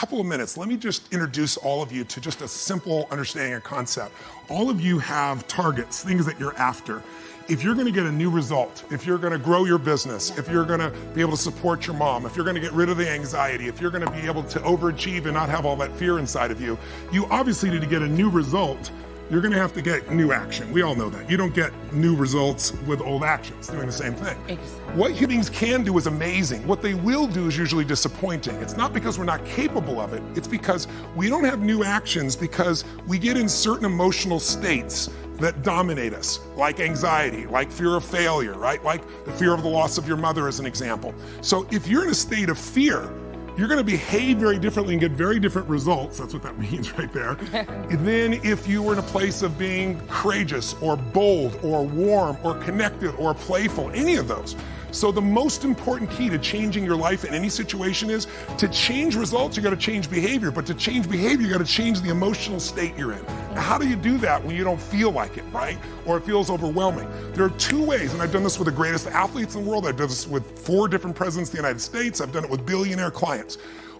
couple of minutes, let me just introduce all of you to just a simple understanding of concept. All of you have targets, things that you're after. If you're gonna get a new result, if you're gonna grow your business, if you're gonna be able to support your mom, if you're gonna get rid of the anxiety, if you're gonna be able to overachieve and not have all that fear inside of you, you obviously need to get a new result. You're gonna have to get new action. We all know that. You don't get new results with old actions, doing the same thing. Exactly. What human beings can do is amazing. What they will do is usually disappointing. It's not because we're not capable of it, it's because we don't have new actions because we get in certain emotional states that dominate us, like anxiety, like fear of failure, right? Like the fear of the loss of your mother as an example. So if you're in a state of fear, you're gonna behave very differently and get very different results, that's what that means right there, than if you were in a place of being courageous or bold or warm or connected or playful, any of those. So the most important key to changing your life in any situation is to change results, you gotta change behavior, but to change behavior, you gotta change the emotional state you're in. Now, how do you do that when you don't feel like it, right? Or it feels overwhelming? There are two ways, and I've done this with the greatest athletes in the world. I've done this with 4 different presidents of the United States. I've done it with billionaire clients.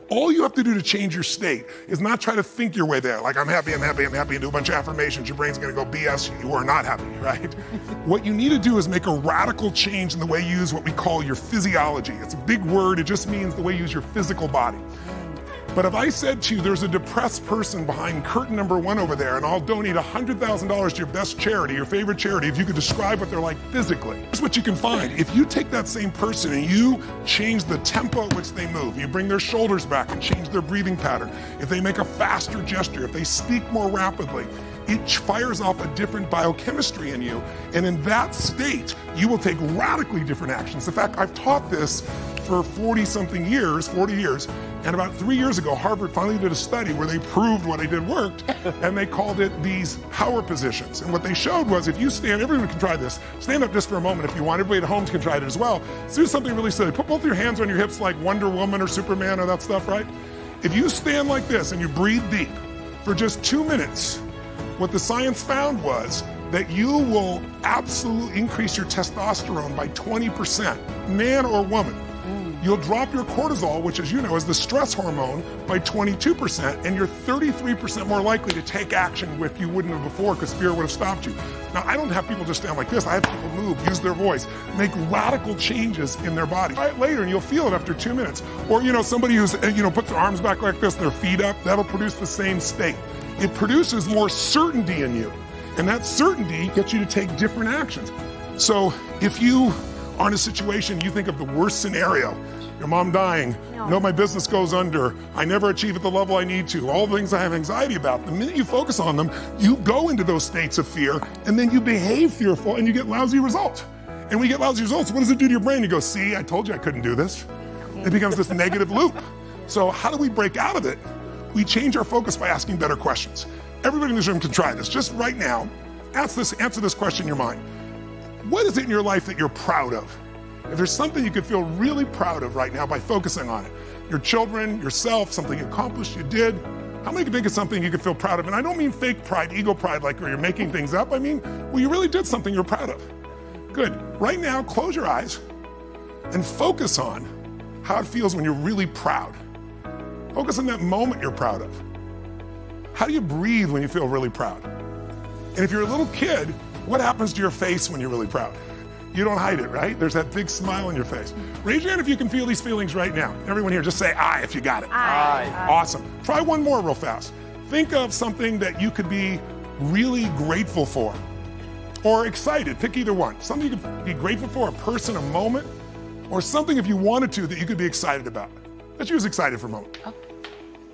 All you have to do to change your state is not try to think your way there, like I'm happy, I'm happy, I'm happy, and do a bunch of affirmations. Your brain's gonna go BS, you are not happy, right? What you need to do is make a radical change in the way you use what we call your physiology. It's a big word, it just means the way you use your physical body. But if I said to you, there's a depressed person behind curtain number 1 over there, and I'll donate $100,000 to your best charity, your favorite charity, if you could describe what they're like physically. Here's what you can find. If you take that same person and you change the tempo at which they move, you bring their shoulders back and change their breathing pattern, if they make a faster gesture, if they speak more rapidly, it fires off a different biochemistry in you. And in that state, you will take radically different actions. In fact, I've taught this for 40 years, and about 3 years ago, Harvard finally did a study where they proved what I did worked, and they called it these power positions. And what they showed was if you stand, everyone can try this, stand up just for a moment if you want, everybody at home can try it as well. So do something really silly. Put both your hands on your hips like Wonder Woman or Superman or that stuff, right? If you stand like this and you breathe deep for just 2 minutes, what the science found was that you will absolutely increase your testosterone by 20%, man or woman. You'll drop your cortisol, which as you know is the stress hormone, by 22%, and you're 33% more likely to take action if you wouldn't have before because fear would have stopped you. Now, I don't have people just stand like this. I have people move, use their voice, make radical changes in their body. Try it later and you'll feel it after 2 minutes. Or, somebody who's, puts their arms back like this, their feet up, that'll produce the same state. It produces more certainty in you. And that certainty gets you to take different actions. So if you are in a situation, you think of the worst scenario, your mom dying, my business goes under, I never achieve at the level I need to, all the things I have anxiety about, the minute you focus on them, you go into those states of fear, and then you behave fearful, and you get lousy results. And when you get lousy results, what does it do to your brain? You go, see, I told you I couldn't do this. It becomes this negative loop. So how do we break out of it? We change our focus by asking better questions. Everybody in this room can try this. Just right now, answer this question in your mind. What is it in your life that you're proud of? If there's something you could feel really proud of right now by focusing on it, your children, yourself, something you accomplished, you did, how many can think of something you could feel proud of? And I don't mean fake pride, ego pride, like where you're making things up. I mean, well, you really did something you're proud of. Good. Right now, close your eyes and focus on how it feels when you're really proud. Focus on that moment you're proud of. How do you breathe when you feel really proud? And if you're a little kid, what happens to your face when you're really proud? You don't hide it, right? There's that big smile on your face. Raise your hand if you can feel these feelings right now. Everyone here, just say aye if you got it. Aye. Awesome. Try one more real fast. Think of something that you could be really grateful for or excited. Pick either one. Something you could be grateful for, a person, a moment, or something if you wanted to that you could be excited about. Let's use excited for a moment. Okay.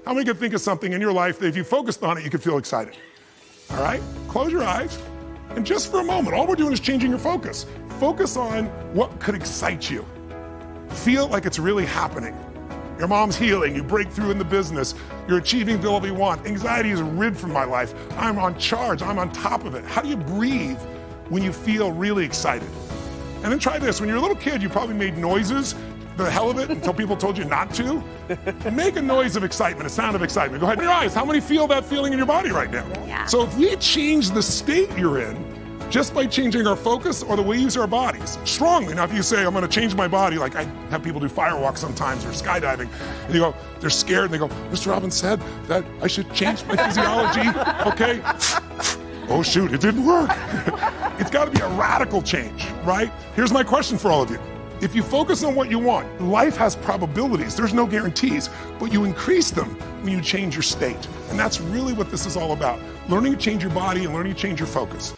How many could think of something in your life that if you focused on it, you could feel excited? All right, close your eyes. And just for a moment, all we're doing is changing your focus. Focus on what could excite you. Feel like it's really happening. Your mom's healing, you break through in the business, you're achieving the level you want. Anxiety is rid from my life. I'm on charge, I'm on top of it. How do you breathe when you feel really excited? And then try this, when you're a little kid, you probably made noises, the hell of it, until people told you not to. Make a noise of excitement, a sound of excitement. Go ahead, open your eyes. How many feel that feeling in your body right now? Yeah. So if we change the state you're in, just by changing our focus or the way we use our bodies strongly. Now, if you say, I'm gonna change my body, like I have people do firewalks sometimes or skydiving, and you go, they're scared, and they go, Mr. Robbins said that I should change my physiology, okay? Oh shoot, it didn't work. It's gotta be a radical change, right? Here's my question for all of you. If you focus on what you want, life has probabilities, there's no guarantees, but you increase them when you change your state. And that's really what this is all about. Learning to change your body and learning to change your focus.